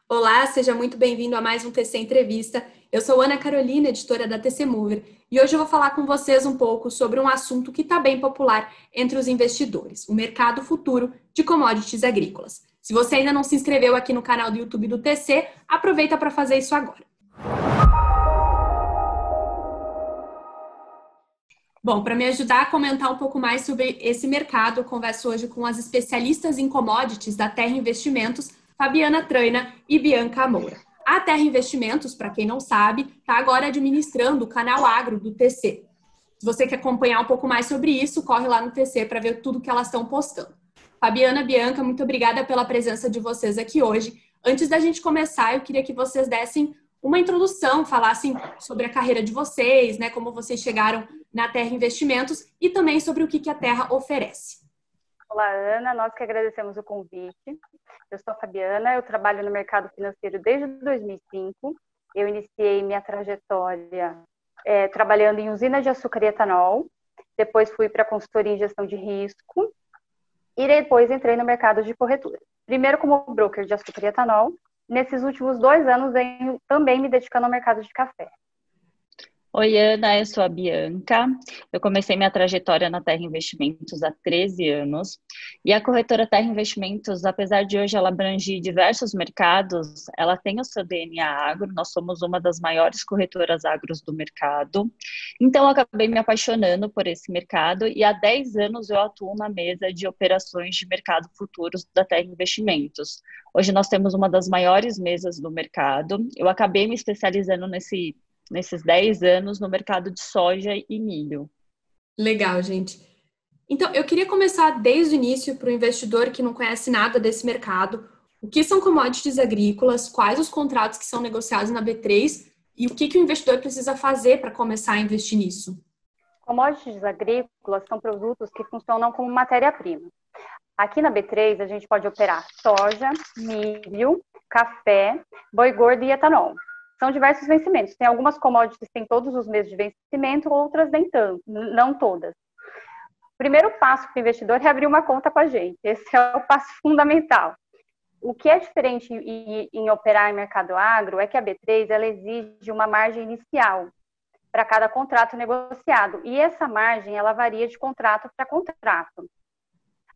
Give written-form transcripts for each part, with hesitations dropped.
Olá, seja muito bem-vindo a mais um TC Entrevista. Eu sou Ana Carolina, editora da TC Mover, e hoje eu vou falar com vocês um pouco sobre um assunto que está bem popular entre os investidores, o mercado futuro de commodities agrícolas. Se você ainda não se inscreveu aqui no canal do YouTube do TC, aproveita para fazer isso agora. Bom, para me ajudar a comentar um pouco mais sobre esse mercado, eu converso hoje com as especialistas em commodities da Terra Investimentos, Fabiana Traina e Bianca Moura. A Terra Investimentos, para quem não sabe, está agora administrando o canal Agro do TC. Se você quer acompanhar um pouco mais sobre isso, corre lá no TC para ver tudo que elas estão postando. Fabiana, Bianca, muito obrigada pela presença de vocês aqui hoje. Antes da gente começar, eu queria que vocês dessem uma introdução, falassem sobre a carreira de vocês, né, como vocês chegaram na Terra Investimentos e também sobre o que a Terra oferece. Olá, Ana, nós que agradecemos o convite. Eu sou a Fabiana, eu trabalho no mercado financeiro desde 2005. Eu iniciei minha trajetória trabalhando em usina de açúcar e etanol, depois fui para consultoria em gestão de risco e depois entrei no mercado de corretora. Primeiro como broker de açúcar e etanol, nesses últimos 2 anos venho também me dedicando ao mercado de café. Oi, Ana, eu sou a Bianca. Eu comecei minha trajetória na Terra Investimentos há 13 anos. E a corretora Terra Investimentos, apesar de hoje ela abranger diversos mercados, ela tem o seu DNA agro. Nós somos uma das maiores corretoras agros do mercado. Então, eu acabei me apaixonando por esse mercado e há 10 anos eu atuo na mesa de operações de mercado futuros da Terra Investimentos. Hoje nós temos uma das maiores mesas do mercado. Eu acabei me especializando nesses 10 anos no mercado de soja e milho. Legal, gente. Então, eu queria começar desde o início para o investidor que não conhece nada desse mercado. O que são commodities agrícolas, quais os contratos que são negociados na B3 e o que o investidor precisa fazer para começar a investir nisso? Commodities agrícolas são produtos que funcionam como matéria-prima. Aqui na B3 a gente pode operar soja, milho, café, boi gordo e etanol. São diversos vencimentos. Tem algumas commodities que têm todos os meses de vencimento, outras nem tanto, não todas. O primeiro passo para o investidor é abrir uma conta com a gente. Esse é o passo fundamental. O que é diferente em operar em mercado agro é que a B3 ela exige uma margem inicial para cada contrato negociado. E essa margem ela varia de contrato para contrato.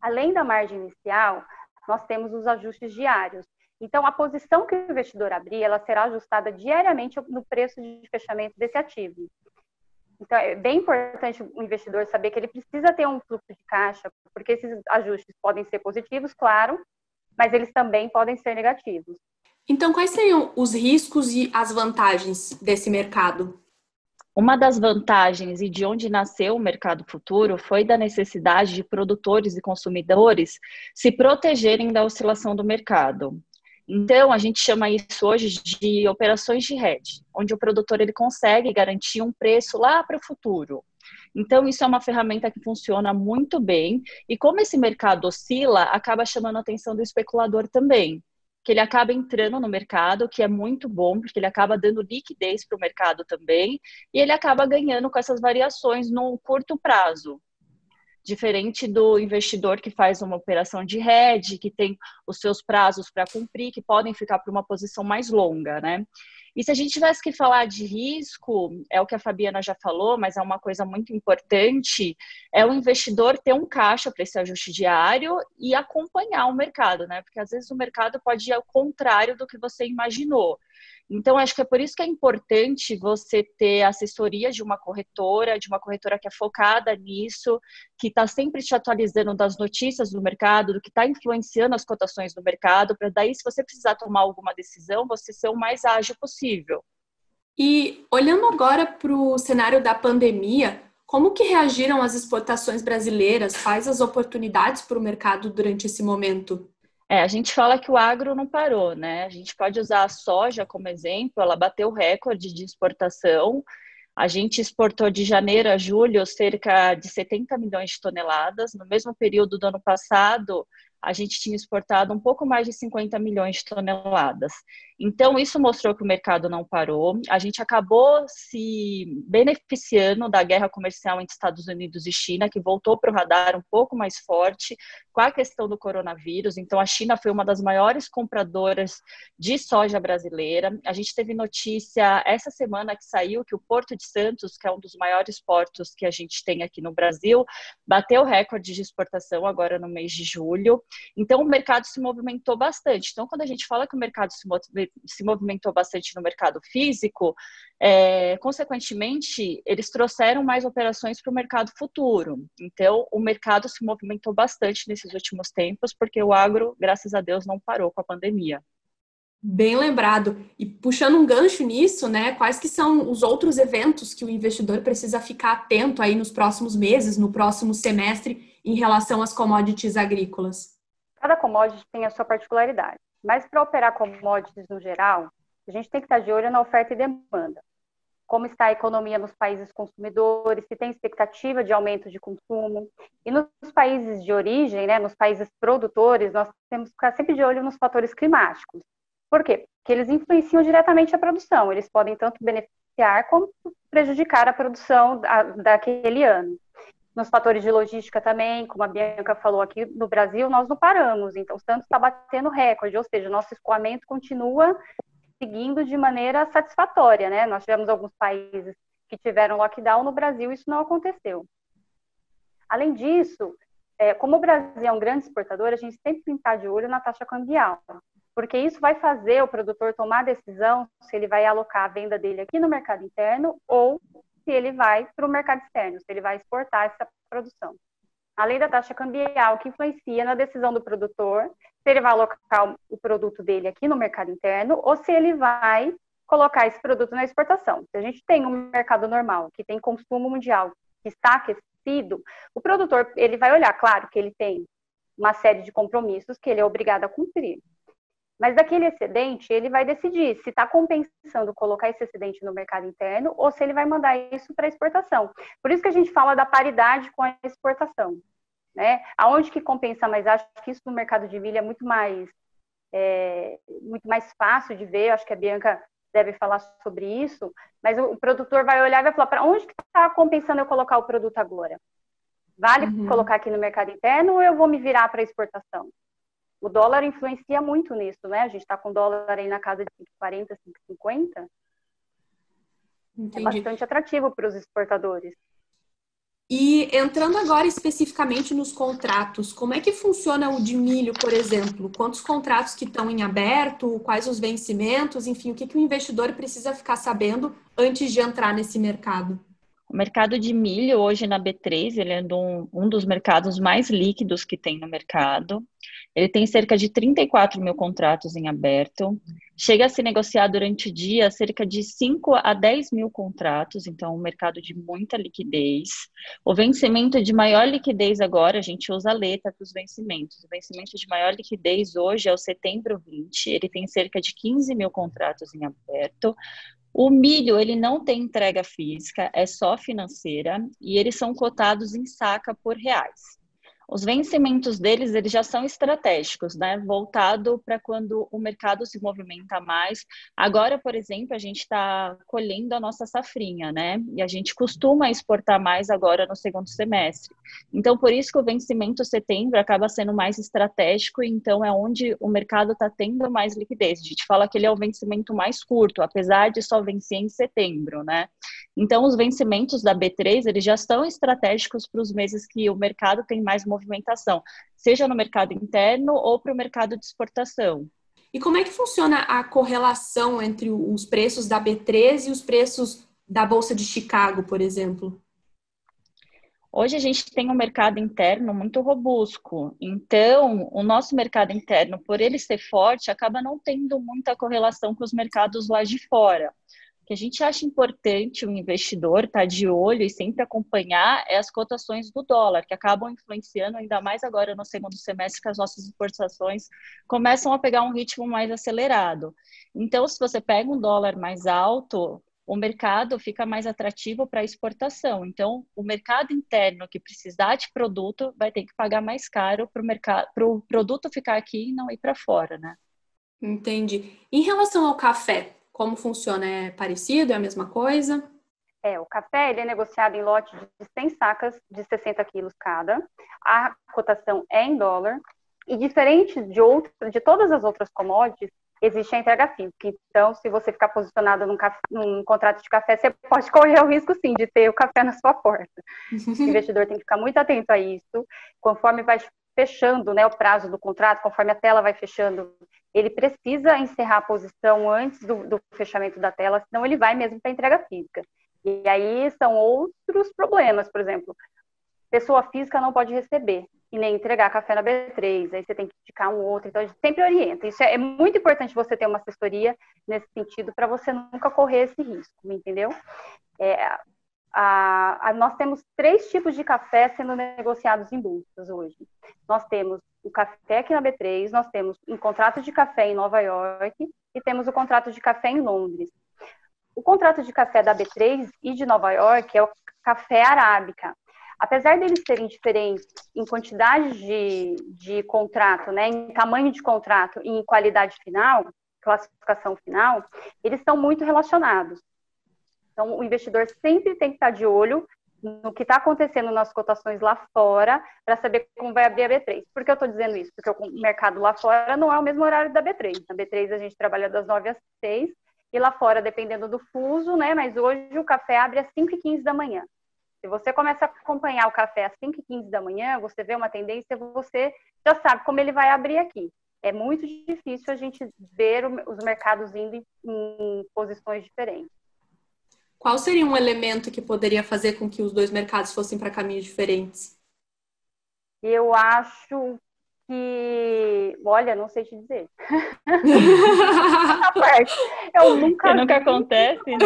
Além da margem inicial, nós temos os ajustes diários. Então, a posição que o investidor abrir, ela será ajustada diariamente no preço de fechamento desse ativo. Então, é bem importante o investidor saber que ele precisa ter um fluxo de caixa, porque esses ajustes podem ser positivos, claro, mas eles também podem ser negativos. Então, quais seriam os riscos e as vantagens desse mercado? Uma das vantagens e de onde nasceu o mercado futuro foi da necessidade de produtores e consumidores se protegerem da oscilação do mercado. Então, a gente chama isso hoje de operações de hedge, onde o produtor ele consegue garantir um preço lá para o futuro. Então, isso é uma ferramenta que funciona muito bem e como esse mercado oscila, acaba chamando a atenção do especulador também, que ele acaba entrando no mercado, que é muito bom, porque ele acaba dando liquidez para o mercado também e ele acaba ganhando com essas variações no curto prazo. Diferente do investidor que faz uma operação de hedge, que tem os seus prazos para cumprir, que podem ficar para uma posição mais longa, né? E se a gente tivesse que falar de risco, é o que a Fabiana já falou, mas é uma coisa muito importante, é o investidor ter um caixa para esse ajuste diário e acompanhar o mercado, né? Porque às vezes o mercado pode ir ao contrário do que você imaginou. Então, acho que é por isso que é importante você ter assessoria de uma corretora que é focada nisso, que está sempre te atualizando das notícias do mercado, do que está influenciando as cotações do mercado, para daí, se você precisar tomar alguma decisão, você ser o mais ágil possível. E olhando agora para o cenário da pandemia, como que reagiram as exportações brasileiras? Quais as oportunidades para o mercado durante esse momento? A gente fala que o agro não parou, né? A gente pode usar a soja como exemplo, ela bateu o recorde de exportação. A gente exportou de janeiro a julho cerca de 70 milhões de toneladas. No mesmo período do ano passado, a gente tinha exportado um pouco mais de 50 milhões de toneladas. Então, isso mostrou que o mercado não parou. A gente acabou se beneficiando da guerra comercial entre Estados Unidos e China, que voltou para o radar um pouco mais forte com a questão do coronavírus. Então, a China foi uma das maiores compradoras de soja brasileira. A gente teve notícia essa semana que saiu que o Porto de Santos, que é um dos maiores portos que a gente tem aqui no Brasil, bateu recorde de exportação agora no mês de julho. Então, o mercado se movimentou bastante. Então, quando a gente fala que o mercado se movimentou bastante no mercado físico, consequentemente, eles trouxeram mais operações para o mercado futuro. Então, o mercado se movimentou bastante nesses últimos tempos, porque o agro, graças a Deus, não parou com a pandemia. Bem lembrado. E puxando um gancho nisso, né? Quais que são os outros eventos que o investidor precisa ficar atento aí nos próximos meses, no próximo semestre, em relação às commodities agrícolas? Cada commodity tem a sua particularidade, mas para operar commodities no geral, a gente tem que estar de olho na oferta e demanda. Como está a economia nos países consumidores, se tem expectativa de aumento de consumo. E nos países de origem, né, nos países produtores, nós temos que ficar sempre de olho nos fatores climáticos. Por quê? Porque eles influenciam diretamente a produção. Eles podem tanto beneficiar como prejudicar a produção daquele ano. Nos fatores de logística também, como a Bianca falou, aqui no Brasil nós não paramos. Então, o Santos está batendo recorde, ou seja, nosso escoamento continua seguindo de maneira satisfatória, né? Nós tivemos alguns países que tiveram lockdown, no Brasil isso não aconteceu. Além disso, como o Brasil é um grande exportador, a gente sempre tem que estar de olho na taxa cambial, porque isso vai fazer o produtor tomar a decisão se ele vai alocar a venda dele aqui no mercado interno ou se ele vai para o mercado externo, se ele vai exportar essa produção. Além da taxa cambial, que influencia na decisão do produtor, se ele vai alocar o produto dele aqui no mercado interno ou se ele vai colocar esse produto na exportação. Se a gente tem um mercado normal, que tem consumo mundial, que está aquecido, o produtor ele vai olhar, claro que ele tem uma série de compromissos que ele é obrigado a cumprir. Mas daquele excedente, ele vai decidir se está compensando colocar esse excedente no mercado interno ou se ele vai mandar isso para exportação. Por isso que a gente fala da paridade com a exportação, né? Aonde que compensa mais? Acho que isso no mercado de milho é muito mais fácil de ver. Acho que a Bianca deve falar sobre isso. Mas o produtor vai olhar e vai falar, para onde que está compensando eu colocar o produto agora? Vale colocar aqui no mercado interno ou eu vou me virar para exportação? O dólar influencia muito nisso, né? A gente está com o dólar aí na casa de 5,40, 5,50. É bastante atrativo para os exportadores. E entrando agora especificamente nos contratos, como é que funciona o de milho, por exemplo? Quantos contratos que estão em aberto, quais os vencimentos, enfim, o que o investidor precisa ficar sabendo antes de entrar nesse mercado? O mercado de milho hoje na B3, ele é um dos mercados mais líquidos que tem no mercado. Ele tem cerca de 34 mil contratos em aberto. Chega a se negociar durante o dia cerca de 5 a 10 mil contratos, então é um mercado de muita liquidez. O vencimento de maior liquidez agora, a gente usa a letra para os vencimentos. O vencimento de maior liquidez hoje é o setembro 20, ele tem cerca de 15 mil contratos em aberto. O milho, ele não tem entrega física, é só financeira, e eles são cotados em saca por reais. Os vencimentos deles, eles já são estratégicos, né? Voltado para quando o mercado se movimenta mais. Agora, por exemplo, a gente está colhendo a nossa safrinha, né? E a gente costuma exportar mais agora no segundo semestre. Então, por isso que o vencimento setembro acaba sendo mais estratégico, e então é onde o mercado está tendo mais liquidez. A gente fala que ele é o vencimento mais curto, apesar de só vencer em setembro, né? Então, os vencimentos da B3, eles já estão estratégicos para os meses que o mercado tem mais movimentação, seja no mercado interno ou para o mercado de exportação. E como é que funciona a correlação entre os preços da B3 e os preços da Bolsa de Chicago, por exemplo? Hoje a gente tem um mercado interno muito robusto, então o nosso mercado interno, por ele ser forte, acaba não tendo muita correlação com os mercados lá de fora. O que a gente acha importante o investidor estar de olho e sempre acompanhar é as cotações do dólar, que acabam influenciando ainda mais agora no segundo semestre, que as nossas exportações começam a pegar um ritmo mais acelerado. Então, se você pega um dólar mais alto, o mercado fica mais atrativo para exportação. Então, o mercado interno que precisar de produto vai ter que pagar mais caro para o produto ficar aqui e não ir para fora, né? Entendi. Em relação ao café, como funciona? É parecido? É a mesma coisa? O café ele é negociado em lote de 100 sacas de 60 quilos cada. A cotação é em dólar. E diferente de todas as outras commodities, existe a entrega física. Então, se você ficar posicionado num contrato de café, você pode correr o risco, sim, de ter o café na sua porta. O investidor tem que ficar muito atento a isso. Conforme vai fechando, né, o prazo do contrato, conforme a tela vai fechando, ele precisa encerrar a posição antes do fechamento da tela, senão ele vai mesmo para a entrega física. E aí são outros problemas, por exemplo, pessoa física não pode receber e nem entregar café na B3, aí você tem que indicar um outro, então a gente sempre orienta. Isso é muito importante você ter uma assessoria nesse sentido para você nunca correr esse risco, entendeu? Nós temos 3 tipos de café sendo negociados em bolsas hoje. Nós temos o café aqui na B3, nós temos um contrato de café em Nova York e temos o contrato de café em Londres. O contrato de café da B3 e de Nova York é o café arábica. Apesar deles serem diferentes em quantidade de contrato, né, em tamanho de contrato e em qualidade final, classificação final, eles estão muito relacionados. Então, o investidor sempre tem que estar de olho no que está acontecendo nas cotações lá fora para saber como vai abrir a B3. Por que eu estou dizendo isso? Porque o mercado lá fora não é o mesmo horário da B3. Na B3 a gente trabalha das 9 às 6 e lá fora, dependendo do fuso, né? Mas hoje o café abre às 5h15 da manhã. Se você começa a acompanhar o café às 5h15 da manhã, você vê uma tendência, você já sabe como ele vai abrir aqui. É muito difícil a gente ver os mercados indo em posições diferentes. Qual seria um elemento que poderia fazer com que os dois mercados fossem para caminhos diferentes? Eu acho que... Olha, não sei te dizer. Eu nunca acontece, né?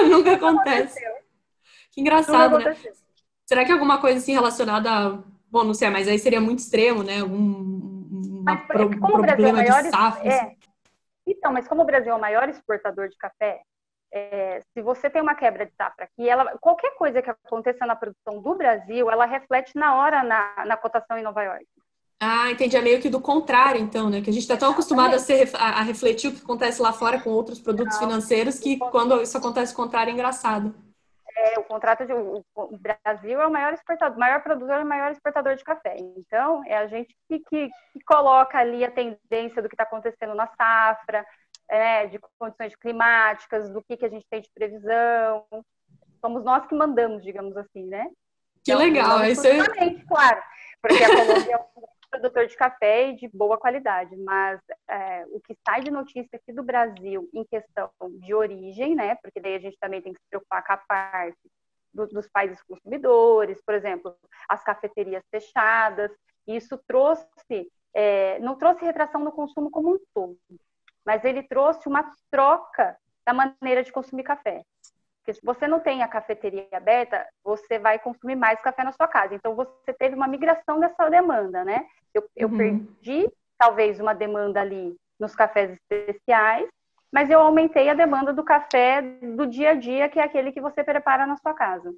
Nunca acontece. Que engraçado, né? Será que alguma coisa assim relacionada a... Bom, não sei, mas aí seria muito extremo, né? Como o Brasil é o maior... de safra. Então, mas como o Brasil é o maior exportador de café, se você tem uma quebra de safra aqui, qualquer coisa que aconteça na produção do Brasil, ela reflete na hora na cotação em Nova York. Ah, entendi. É meio que do contrário, então, né? Que a gente está tão acostumado a refletir o que acontece lá fora com outros produtos financeiros que quando isso acontece o contrário é engraçado. O Brasil é o maior exportador, maior produtor e maior exportador de café. Então, é a gente que coloca ali a tendência do que está acontecendo na safra, de condições climáticas, do que a gente tem de previsão. Somos nós que mandamos, digamos assim, né? Que então, legal. Isso é... Claro, porque a Colômbia é um produtor de café e de boa qualidade, mas o que sai de notícia aqui do Brasil em questão de origem, né? Porque daí a gente também tem que se preocupar com a parte dos países consumidores, por exemplo, as cafeterias fechadas. Isso não trouxe retração no consumo como um todo, mas ele trouxe uma troca da maneira de consumir café. Porque se você não tem a cafeteria aberta, você vai consumir mais café na sua casa. Então, você teve uma migração dessa demanda, né? Eu perdi, talvez, uma demanda ali nos cafés especiais, mas eu aumentei a demanda do café do dia a dia, que é aquele que você prepara na sua casa.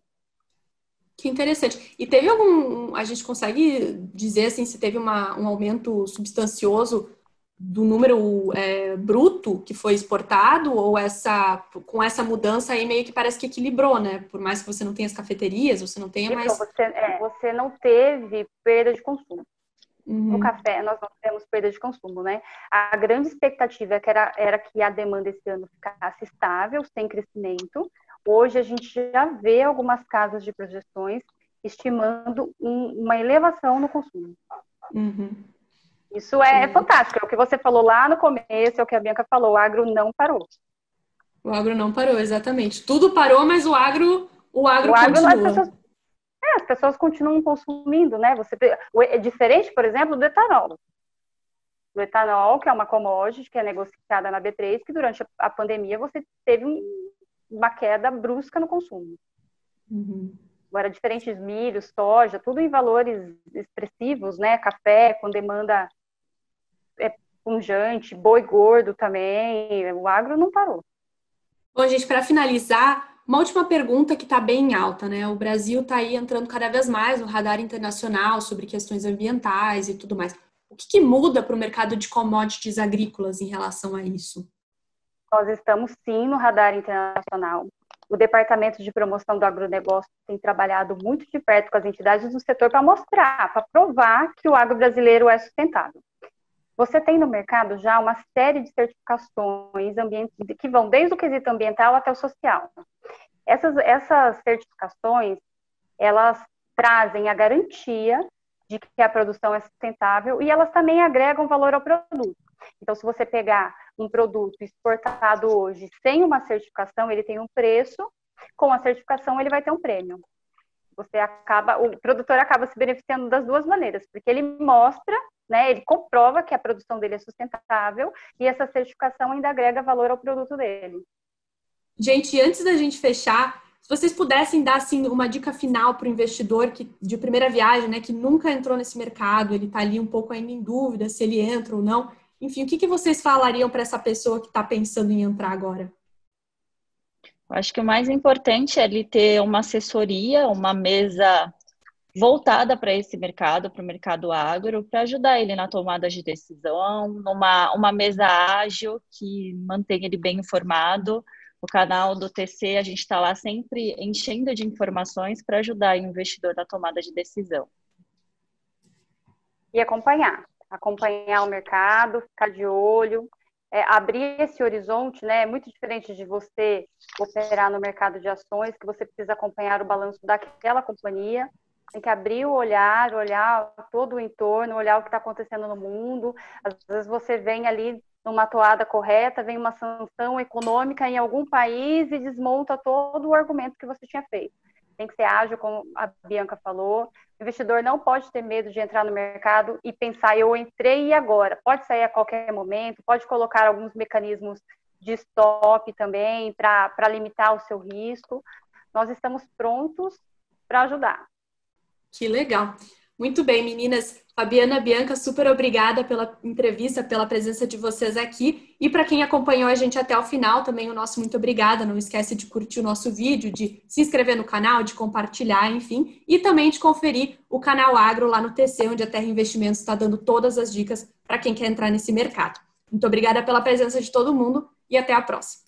Que interessante. E teve a gente consegue dizer, assim, se teve um aumento substancioso do número bruto que foi exportado, ou com essa mudança aí meio que parece que equilibrou, né? Por mais que você não tenha as cafeterias, você não tenha mais... Você não teve perda de consumo. No café, nós não tivemos perda de consumo, né? A grande expectativa era que a demanda esse ano ficasse estável, sem crescimento. Hoje a gente já vê algumas casas de projeções estimando uma elevação no consumo. Isso é fantástico, é o que você falou lá no começo, é o que a Bianca falou, o agro não parou. O agro não parou, exatamente. Tudo parou, mas o agro continua. As pessoas continuam consumindo, né? É diferente, por exemplo, do etanol. O etanol, que é uma commodity que é negociada na B3, que durante a pandemia você teve uma queda brusca no consumo. Agora, diferentes milho, soja, tudo em valores expressivos, né? Café com demanda pungente, boi gordo também. O agro não parou. Bom, gente, para finalizar, uma última pergunta que está bem em alta, né? O Brasil está aí entrando cada vez mais no radar internacional sobre questões ambientais e tudo mais. O que muda para o mercado de commodities agrícolas em relação a isso? Nós estamos, sim, no radar internacional. O Departamento de Promoção do Agronegócio tem trabalhado muito de perto com as entidades do setor para mostrar, para provar que o agro brasileiro é sustentável. Você tem no mercado já uma série de certificações que vão desde o quesito ambiental até o social. Essas certificações, elas trazem a garantia de que a produção é sustentável e elas também agregam valor ao produto. Então, se você pegar um produto exportado hoje sem uma certificação, ele tem um preço, com a certificação ele vai ter um prêmio. O produtor acaba se beneficiando das duas maneiras, porque ele mostra, né, ele comprova que a produção dele é sustentável e essa certificação ainda agrega valor ao produto dele. Gente, antes da gente fechar, se vocês pudessem dar assim, uma dica final para o investidor de primeira viagem, né, que nunca entrou nesse mercado, ele está ali um pouco ainda em dúvida se ele entra ou não. Enfim, o que vocês falariam para essa pessoa que está pensando em entrar agora? Eu acho que o mais importante é ele ter uma assessoria, uma mesa voltada para esse mercado, para o mercado agro, para ajudar ele na tomada de decisão, uma mesa ágil que mantenha ele bem informado. O canal do TC, a gente está lá sempre enchendo de informações para ajudar o investidor na tomada de decisão. E acompanhar o mercado, ficar de olho, abrir esse horizonte, né? É muito diferente de você operar no mercado de ações, que você precisa acompanhar o balanço daquela companhia. Tem que abrir o olhar todo o entorno, olhar o que está acontecendo no mundo. Às vezes você vem ali numa toada correta, vem uma sanção econômica em algum país e desmonta todo o argumento que você tinha feito. Tem que ser ágil, como a Bianca falou. O investidor não pode ter medo de entrar no mercado e pensar, eu entrei e agora? Pode sair a qualquer momento, pode colocar alguns mecanismos de stop também para limitar o seu risco. Nós estamos prontos para ajudar. Que legal. Muito bem, meninas. Fabiana, Bianca, super obrigada pela entrevista, pela presença de vocês aqui. E para quem acompanhou a gente até o final, também o nosso muito obrigada. Não esquece de curtir o nosso vídeo, de se inscrever no canal, de compartilhar, enfim. E também de conferir o canal Agro lá no TC, onde a Terra Investimentos está dando todas as dicas para quem quer entrar nesse mercado. Muito obrigada pela presença de todo mundo e até a próxima.